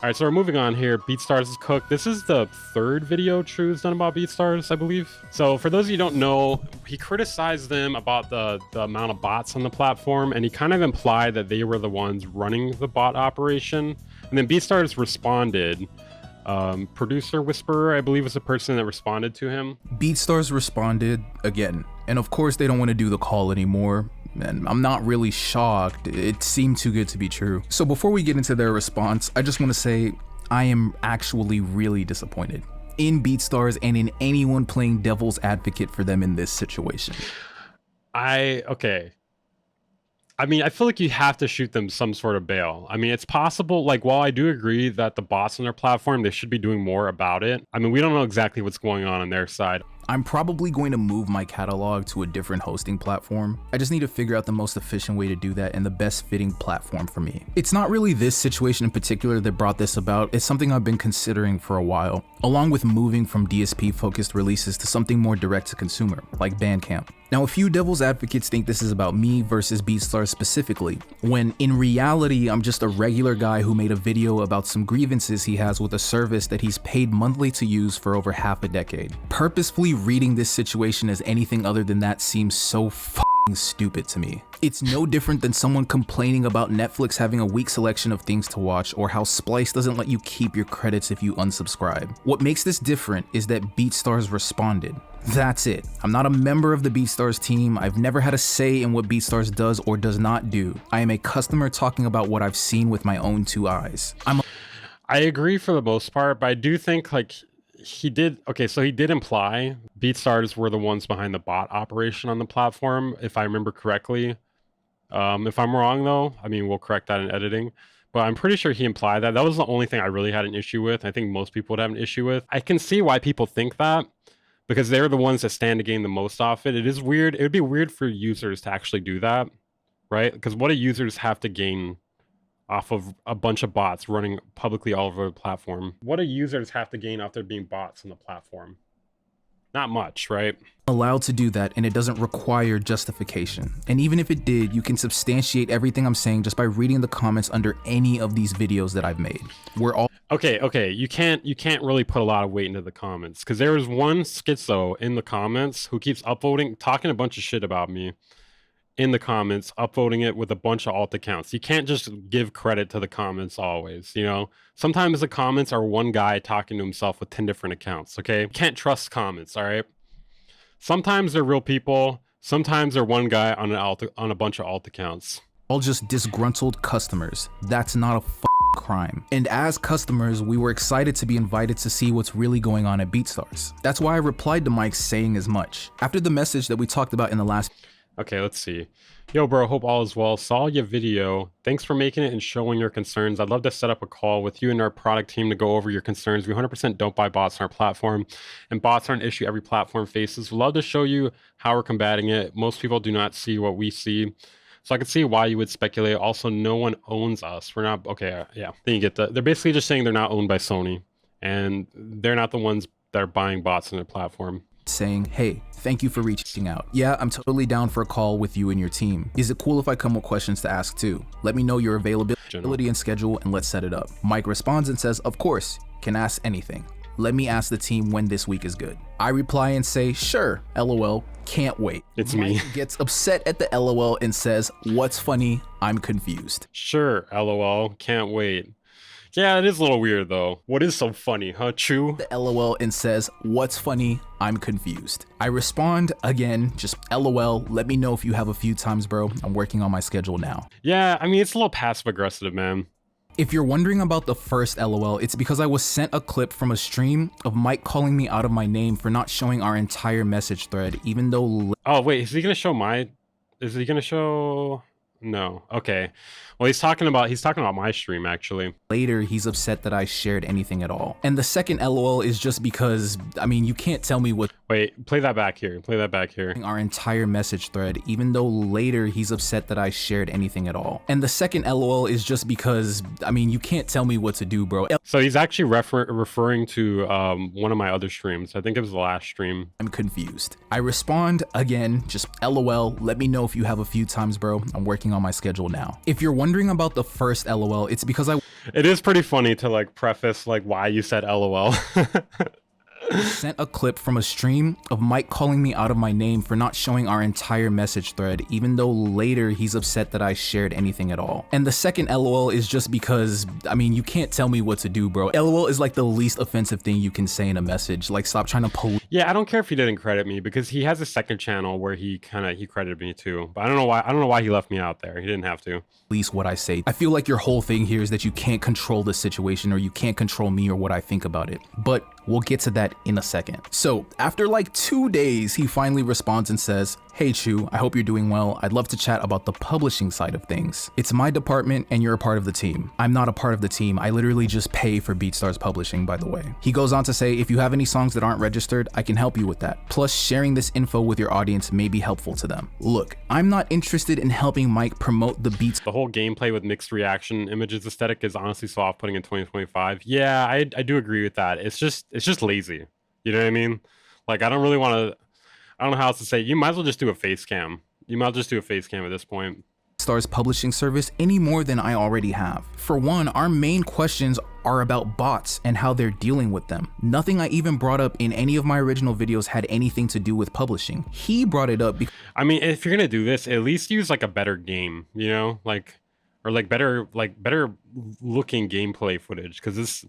All right, so we're moving on here. Beatstars is cooked. This is the third video True's done about Beatstars, I believe. So for those of you who don't know, he criticized them about the amount of bots on the platform, and he kind of implied that they were the ones running the bot operation. And then Beatstars responded. Producer Whisperer, I believe, was the person that responded to him. Beatstars responded again, and of course they don't want to do the call anymore. And I'm not really shocked, it seemed too good to be true. So before we get into their response, I just want to say I am actually really disappointed in Beatstars and in anyone playing devil's advocate for them in this situation. Okay. I mean, I feel like you have to shoot them some sort of bail. I mean, it's possible, like, while I do agree that the bots on their platform, they should be doing more about it. I mean, we don't know exactly what's going on their side. I'm probably going to move my catalog to a different hosting platform. I just need to figure out the most efficient way to do that and the best fitting platform for me. It's not really this situation in particular that brought this about. It's something I've been considering for a while, along with moving from DSP focused releases to something more direct to consumer, like Bandcamp. Now, a few devil's advocates think this is about me versus Beatstars specifically, when in reality, I'm just a regular guy who made a video about some grievances he has with a service that he's paid monthly to use for over half a decade. Purposefully reading this situation as anything other than that seems so f***ing stupid to me. It's no different than someone complaining about Netflix having a weak selection of things to watch, or how Splice doesn't let you keep your credits if you unsubscribe. What makes this different is that Beatstars responded. That's it. I'm not a member of the Beatstars team. I've never had a say in what Beatstars does or does not do. I am a customer talking about what I've seen with my own two eyes. I agree for the most part, but I do think, like, he did imply Beatstars were the ones behind the bot operation on the platform, if I remember correctly. If I'm wrong, though, I mean, we'll correct that in editing. But I'm pretty sure he implied that. That was the only thing I really had an issue with. I think most people would have an issue with. I can see why people think that, because they're the ones that stand to gain the most off it. It is weird. It would be weird for users to actually do that, right? Because what do users have to gain off of a bunch of bots running publicly all over the platform? What do users have to gain off there being bots on the platform? Not much, right? Allowed to do that, and it doesn't require justification. And even if it did, you can substantiate everything I'm saying just by reading the comments under any of these videos that I've made. We're all okay. You can't really put a lot of weight into the comments, because there was one schizo in the comments who keeps upvoting, talking a bunch of shit about me in the comments, upvoting it with a bunch of alt accounts. You can't just give credit to the comments always, you know? Sometimes the comments are one guy talking to himself with 10 different accounts, okay? You can't trust comments, all right? Sometimes they're real people. Sometimes they're one guy on a bunch of alt accounts. All just disgruntled customers. That's not a crime. And as customers, we were excited to be invited to see what's really going on at Beatstars. That's why I replied to Mike saying as much. After the message that we talked about in the last... Okay, let's see. Yo, bro, hope all is well. Saw your video. Thanks for making it and showing your concerns. I'd love to set up a call with you and our product team to go over your concerns. We 100% don't buy bots on our platform, and bots are an issue every platform faces. We'd love to show you how we're combating it. Most people do not see what we see, so I can see why you would speculate. Also, no one owns us. We're not, okay, yeah. Then you get that. They're basically just saying they're not owned by Sony, and they're not the ones that are buying bots on their platform. Saying, hey, thank you for reaching out. Yeah, I'm totally down for a call with you and your team. Is it cool if I come with questions to ask too? Let me know your availability and schedule, and let's set it up. Mike responds and says, of course, can ask anything. Let me ask the team when this week is good. I reply and say, sure, LOL, can't wait. It's Mike me. Gets upset at the LOL and says, what's funny? I'm confused. Sure, LOL, can't wait. Yeah, it is a little weird though. What is so funny, huh, Chew? The LOL and says, what's funny? I'm confused. I respond again, just LOL, let me know if you have a few times, bro. I'm working on my schedule now. Yeah, I mean, it's a little passive aggressive, man. If you're wondering about the first LOL, it's because I was sent a clip from a stream of Mike calling me out of my name for not showing our entire message thread, even though... Oh, wait, is he gonna show... No. Okay. Well, he's talking about my stream, actually. Later, he's upset that I shared anything at all. And the second LOL is just because, I mean, you can't tell me what... Wait, play that back here. Play that back here. Our entire message thread, even though later he's upset that I shared anything at all. And the second LOL is just because, I mean, you can't tell me what to do, bro. So he's actually referring to one of my other streams. I think it was the last stream. I'm confused. I respond again, just LOL. Let me know if you have a few times, bro. I'm working on my schedule now. If you're wondering about the first LOL, it's because it is pretty funny to like preface like why you said LOL. sent a clip from a stream of Mike calling me out of my name for not showing our entire message thread, even though later he's upset that I shared anything at all. And the second LOL is just because, I mean, you can't tell me what to do, bro. LOL is like the least offensive thing you can say in a message. Like, stop trying to pull. Yeah, I don't care if he didn't credit me because he has a second channel where he credited me too. But I don't know why he left me out there. He didn't have to. At least what I say. I feel like your whole thing here is that you can't control the situation or you can't control me or what I think about it. But we'll get to that in a second. So after like 2 days, he finally responds and says, "Hey Chu, I hope you're doing well. I'd love to chat about the publishing side of things. It's my department and you're a part of the team. I'm not a part of the team. I literally just pay for Beatstars publishing, by the way." He goes on to say, "If you have any songs that aren't registered, I can help you with that. Plus, sharing this info with your audience may be helpful to them." Look, I'm not interested in helping Mike promote the Beats. The whole gameplay with mixed reaction images aesthetic is honestly so off-putting in 2025. Yeah, I do agree with that. It's just lazy. You know what I mean? Like, I don't really want to. I don't know how else to say. You might as well just do a face cam. You might as well just do a face cam at this point. Beatstars publishing service any more than I already have. For one, our main questions are about bots and how they're dealing with them. Nothing I even brought up in any of my original videos had anything to do with publishing. He brought it up because, I mean, if you're gonna do this, at least use like a better game, you know, like, or like better looking gameplay footage, because this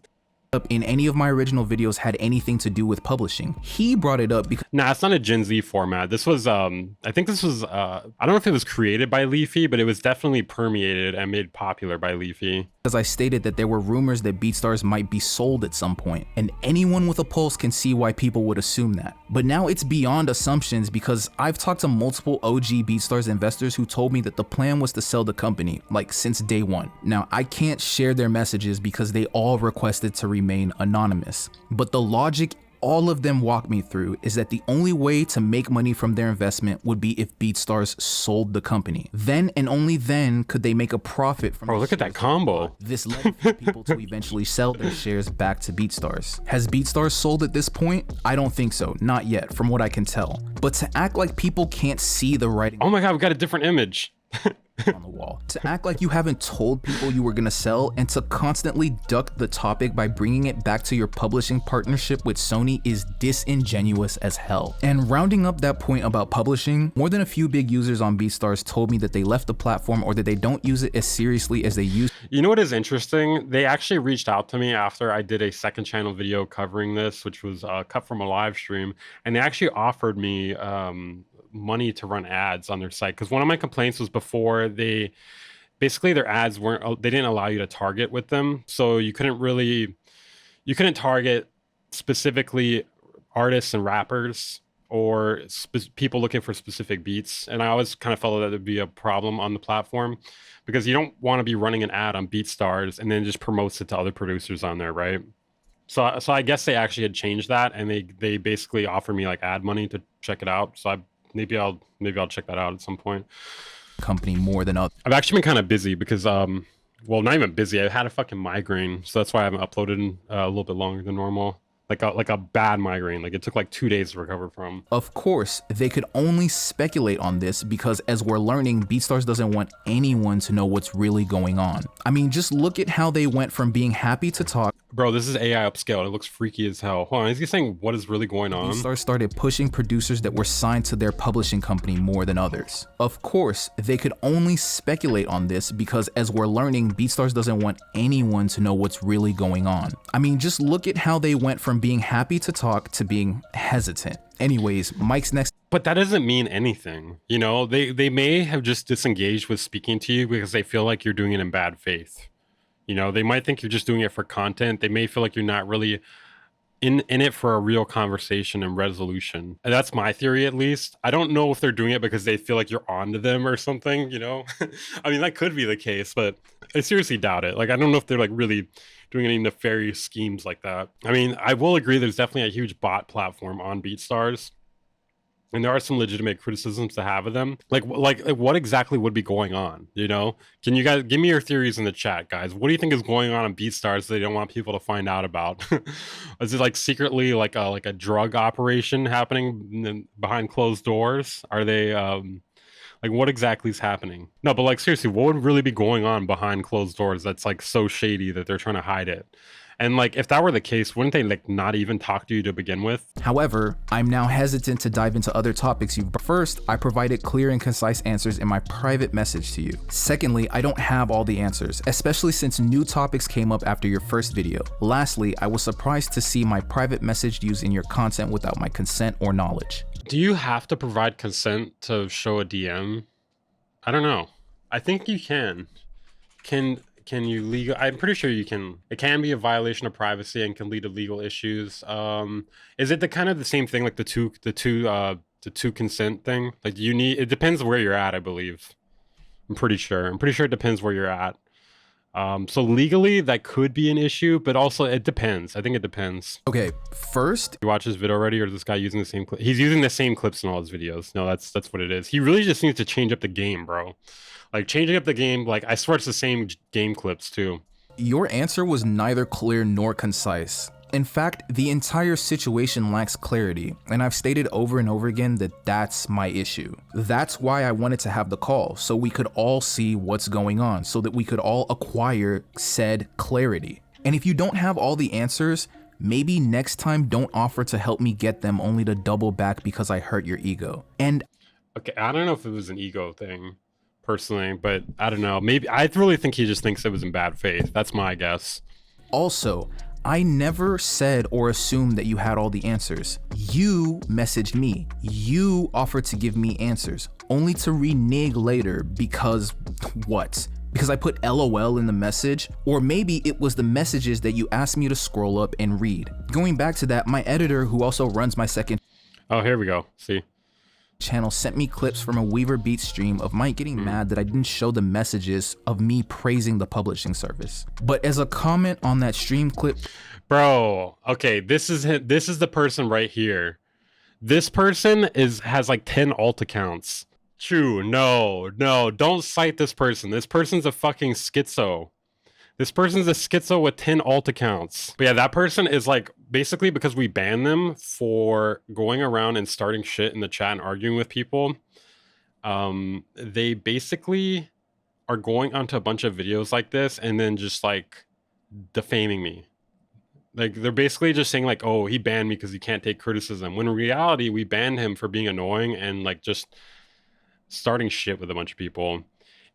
up in any of my original videos had anything to do with publishing. He brought it up because, nah, it's not a Gen Z format. This was I think this was I don't know if it was created by Leafy, but it was definitely permeated and made popular by Leafy. As I stated that there were rumors that Beatstars might be sold at some point, and anyone with a pulse can see why people would assume that. But now it's beyond assumptions because I've talked to multiple OG Beatstars investors who told me that the plan was to sell the company, like since day one. Now, I can't share their messages because they all requested to remain anonymous, but the logic all of them walk me through is that the only way to make money from their investment would be if Beatstars sold the company. Then and only then could they make a profit from. Oh, look at that combo. This led for people to eventually sell their shares back to Beatstars. Has Beatstars sold at this point? I don't think so, not yet, from what I can tell. But to act like people can't see the writing. Oh my god, we got a different image. On the wall. To act like you haven't told people you were gonna sell and to constantly duck the topic by bringing it back to your publishing partnership with Sony is disingenuous as hell. And rounding up that point about publishing, more than a few big users on Beatstars told me that they left the platform or that they don't use it as seriously as they used. You know what is interesting? They actually reached out to me after I did a second channel video covering this, which was cut from a live stream, and they actually offered me money to run ads on their site, because one of my complaints was before they basically their ads they didn't allow you to target with them, so you couldn't target specifically artists and rappers or people looking for specific beats, and I always kind of felt that would be a problem on the platform because you don't want to be running an ad on Beatstars and then just promotes it to other producers on there, right? So I guess they actually had changed that, and they basically offered me like ad money to check it out. So maybe I'll check that out at some point. Company more than others. I've actually been kind of busy because well, not even busy. I had a fucking migraine, so that's why I haven't uploaded in a little bit longer than normal. Like a bad migraine. Like it took like 2 days to recover from. Of course, they could only speculate on this because as we're learning, Beatstars doesn't want anyone to know what's really going on. I mean, just look at how they went from being happy to talk. Bro, this is AI upscale. It looks freaky as hell. Hold on, is he saying what is really going on? Beatstars started pushing producers that were signed to their publishing company more than others. Of course, they could only speculate on this because as we're learning, Beatstars doesn't want anyone to know what's really going on. I mean, just look at how they went from being happy to talk to being hesitant. Anyways, Mike's next. But that doesn't mean anything. You know, they may have just disengaged with speaking to you because they feel like you're doing it in bad faith. You know, they might think you're just doing it for content. They may feel like you're not really in it for a real conversation and resolution. And that's my theory, at least. I don't know if they're doing it because they feel like you're onto them or something, you know? I mean, that could be the case, but I seriously doubt it. Like, I don't know if they're like really doing any nefarious schemes like that. I mean, I will agree there's definitely a huge bot platform on Beatstars, and there are some legitimate criticisms to have of them. Like what exactly would be going on, you know? Can you guys give me your theories in the chat, guys? What do you think is going on Beatstars that they don't want people to find out about? Is it like secretly like a drug operation happening behind closed doors? Are they like, what exactly is happening? No, but like seriously, what would really be going on behind closed doors that's like so shady that they're trying to hide it? And like, if that were the case, wouldn't they like not even talk to you to begin with? However, I'm now hesitant to dive into other topics you've brought. First, I provided clear and concise answers in my private message to you. Secondly, I don't have all the answers, especially since new topics came up after your first video. Lastly, I was surprised to see my private message used in your content without my consent or knowledge. Do you have to provide consent to show a DM? I don't know. I think you can. Can you legal? I'm pretty sure you can. It can be a violation of privacy and can lead to legal issues. Is it the kind of the same thing like the two consent thing? Like, do you need? It depends where you're at, I believe. I'm pretty sure it depends where you're at. So legally that could be an issue, but also it depends. I think it depends. Okay, first, you watch his video already, or is this guy using the same clip? He's using the same clips in all his videos. No, that's what it is. He really just needs to change up the game, bro. Like, changing up the game, like, I swear it's the same game clips too. Your answer was neither clear nor concise. In fact, the entire situation lacks clarity, and I've stated over and over again that that's my issue. That's why I wanted to have the call, so we could all see what's going on, so that we could all acquire said clarity. And if you don't have all the answers, maybe next time don't offer to help me get them only to double back because I hurt your ego. And okay, I don't know if it was an ego thing, personally, but I don't know. Maybe I really think he just thinks it was in bad faith. That's my guess. Also, I never said or assumed that you had all the answers. You messaged me. You offered to give me answers, only to renege later because what? Because I put LOL in the message? Or maybe it was the messages that you asked me to scroll up and read. Going back to that, my editor, who also runs my second oh, here we go. See? channel, sent me clips from a Weaverbeats stream of Mike getting mad that I didn't show the messages of me praising the publishing service. But as a comment on that stream clip, bro, okay, this is the person right here. This person has like 10 alt accounts. True, no, don't cite this person. This person's a fucking schizo. This person's a schizo with 10 alt accounts. But yeah, that person is like, basically because we banned them for going around and starting shit in the chat and arguing with people. They basically are going onto a bunch of videos like this and then just like defaming me. Like, they're basically just saying like, oh, he banned me because he can't take criticism. When in reality, we banned him for being annoying and like just starting shit with a bunch of people.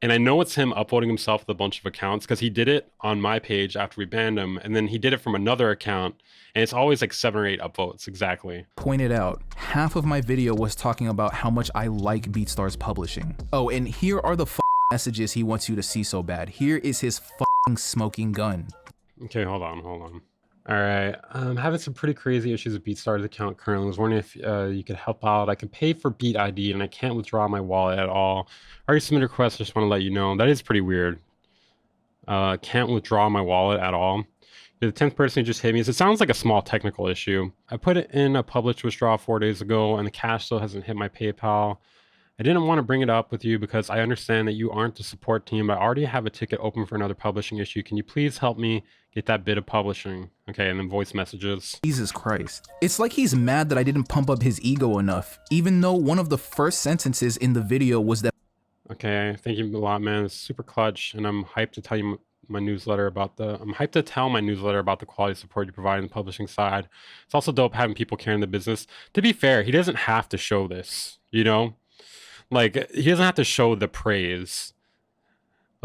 And I know it's him uploading himself with a bunch of accounts because he did it on my page after we banned him. And then he did it from another account. And it's always like 7 or 8 upvotes, exactly. Pointed out, half of my video was talking about how much I like Beatstars publishing. Oh, and here are the messages he wants you to see so bad. Here is his smoking gun. Okay, hold on. All right, I'm having some pretty crazy issues with Beatstars account currently. I was wondering if you could help out. I can pay for Beat ID and I can't withdraw my wallet at all. I already submitted a request, just want to let you know. That is pretty weird. Can't withdraw my wallet at all. You're the 10th person who just hit me. So it sounds like a small technical issue. I put it in a published withdrawal 4 days ago and the cash still hasn't hit my PayPal. I didn't want to bring it up with you because I understand that you aren't the support team, but I already have a ticket open for another publishing issue. Can you please help me get that bit of publishing? Okay, and then voice messages. Jesus Christ. It's like he's mad that I didn't pump up his ego enough, even though one of the first sentences in the video was that. Okay, thank you a lot, man. It's super clutch, and I'm hyped to tell you my newsletter about I'm hyped to tell my newsletter about the quality support you provide on the publishing side. It's also dope having people care in the business. To be fair, he doesn't have to show this, you know? Like, he doesn't have to show the praise.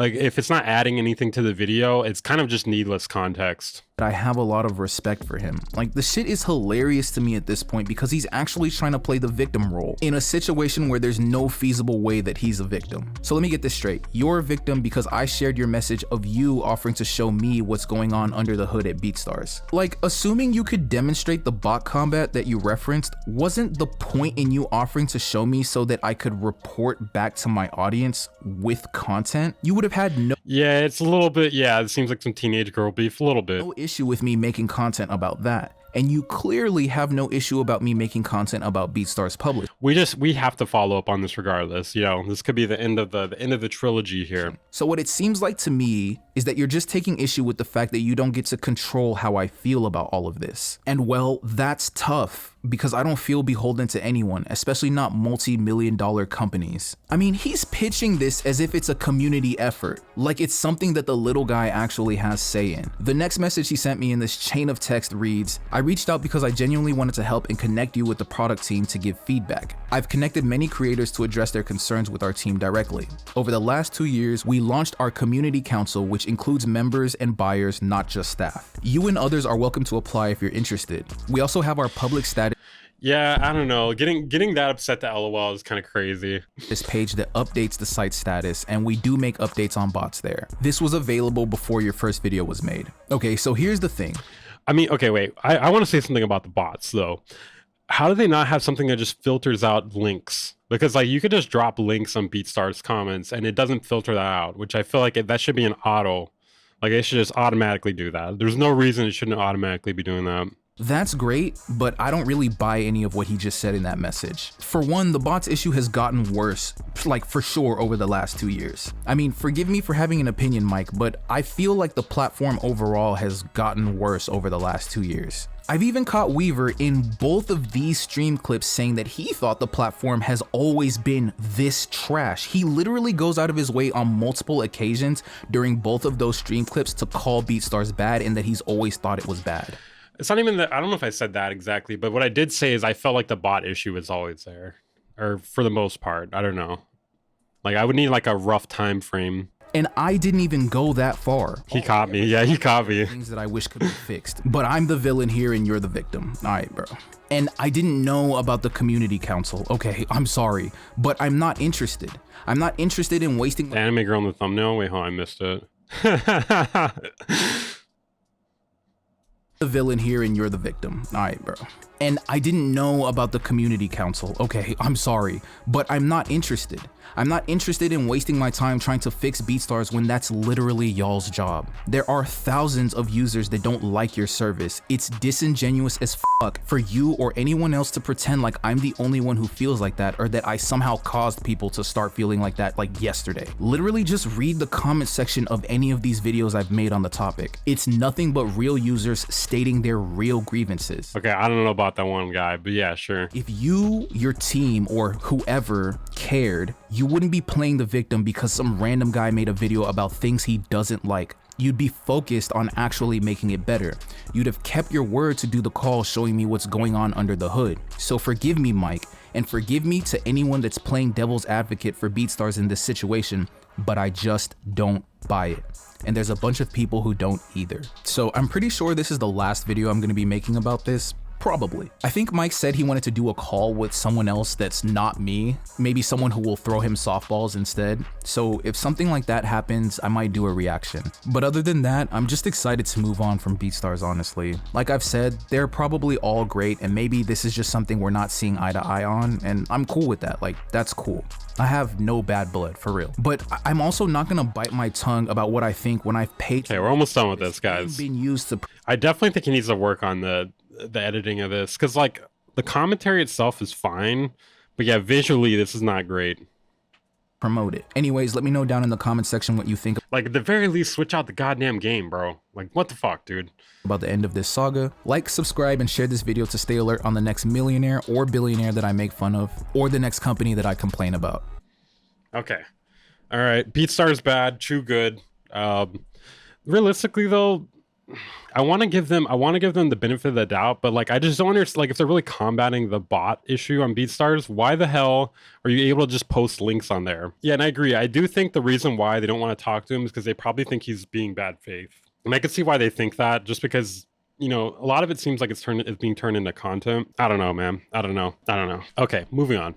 Like, if it's not adding anything to the video, it's kind of just needless context. I have a lot of respect for him. Like, the shit is hilarious to me at this point because he's actually trying to play the victim role in a situation where there's no feasible way that he's a victim. So let me get this straight. You're a victim because I shared your message of you offering to show me what's going on under the hood at Beatstars. Like, assuming you could demonstrate the bot combat that you referenced, wasn't the point in you offering to show me so that I could report back to my audience with content? You would have had no— Yeah, it's a little bit, yeah, it seems like some teenage girl beef, a little bit. no issue with me making content about that. And you clearly have no issue about me making content about Beatstars publish. We have to follow up on this regardless. You know, this could be the end of the trilogy here. So what it seems like to me is that you're just taking issue with the fact that you don't get to control how I feel about all of this. And well, that's tough because I don't feel beholden to anyone, especially not multi-million-dollar companies. I mean, he's pitching this as if it's a community effort, like it's something that the little guy actually has say in. The next message he sent me in this chain of text reads, I reached out because I genuinely wanted to help and connect you with the product team to give feedback. I've connected many creators to address their concerns with our team directly. Over the last 2 years, we launched our community council, which includes members and buyers, not just staff. You and others are welcome to apply if you're interested. We also have our public status— Yeah, I don't know. Getting that upset to LOL is kind of crazy. this page that updates the site status, and we do make updates on bots there. This was available before your first video was made. Okay, so here's the thing. I mean, okay, wait. I want to say something about the bots, though. How do they not have something that just filters out links? Because, like, you could just drop links on Beatstars comments, and it doesn't filter that out, which I feel like that should be an auto. Like, they should just automatically do that. There's no reason it shouldn't automatically be doing that. That's great, but I don't really buy any of what he just said in that message. For one, the bots issue has gotten worse, like for sure, over the last 2 years. I mean, forgive me for having an opinion, Mike, but I feel like the platform overall has gotten worse over the last 2 years. I've even caught Weaver in both of these stream clips saying that he thought the platform has always been this trash. He literally goes out of his way on multiple occasions during both of those stream clips to call Beatstars bad and that he's always thought it was bad. It's not even that, I don't know if I said that exactly, but what I did say is I felt like the bot issue is always there, or for the most part. I don't know. Like, I would need like a rough time frame. And I didn't even go that far. He caught me. Yeah, he caught me. Things that I wish could be fixed. But I'm the villain here and you're the victim. All right, bro. And I didn't know about the community council. Okay, I'm sorry, but I'm not interested. I'm not interested in wasting— The anime girl in the thumbnail? Wait, hold on, I missed it. the villain here and you're the victim. All right, bro. And I didn't know about the community council. Okay, I'm sorry, but I'm not interested. I'm not interested in wasting my time trying to fix Beatstars when that's literally y'all's job. There are thousands of users that don't like your service. It's disingenuous as fuck for you or anyone else to pretend like I'm the only one who feels like that, or that I somehow caused people to start feeling like that like yesterday. Literally just read the comment section of any of these videos I've made on the topic. It's nothing but real users stating their real grievances. Okay, I don't know about that one guy, but yeah, sure. If you, your team, or whoever cared, you wouldn't be playing the victim because some random guy made a video about things he doesn't like. You'd be focused on actually making it better. You'd have kept your word to do the call showing me what's going on under the hood. So forgive me, Mike, and forgive me to anyone that's playing devil's advocate for Beatstars in this situation, but I just don't buy it. And there's a bunch of people who don't either. So I'm pretty sure this is the last video I'm gonna be making about this. Probably. I think Mike said he wanted to do a call with someone else that's not me, maybe someone who will throw him softballs instead. So if something like that happens, I might do a reaction. But other than that, I'm just excited to move on from Beatstars, honestly. Like I've said, they're probably all great, and maybe this is just something we're not seeing eye to eye on, and I'm cool with that. Like, that's cool. I have no bad blood, for real. But I'm also not gonna bite my tongue about what I think when I've paid— Okay, we're almost done with this, guys. Been used to— I definitely think he needs to work on the editing of this, because like the commentary itself is fine, but yeah, visually this is not great. Promote it. Anyways, let me know down in the comment section what you think. Like, at the very least, switch out the goddamn game, bro. Like, what the fuck, dude? About the end of this saga. Like, subscribe, and share this video to stay alert on the next millionaire or billionaire that I make fun of, or the next company that I complain about. Okay. All right. Beatstars bad, True good. Realistically though, I want to give them the benefit of the doubt, but like I just don't understand. Like if they're really combating the bot issue on Beatstars, why the hell are you able to just post links on there? Yeah, and I agree. I do think the reason why they don't want to talk to him is because they probably think he's being bad faith, and I can see why they think that, just because. You know, a lot of it seems like it's being turned into content. I don't know, man. I don't know. Okay, moving on.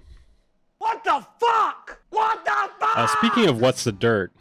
What the fuck? What the fuck? Speaking of what's the dirt,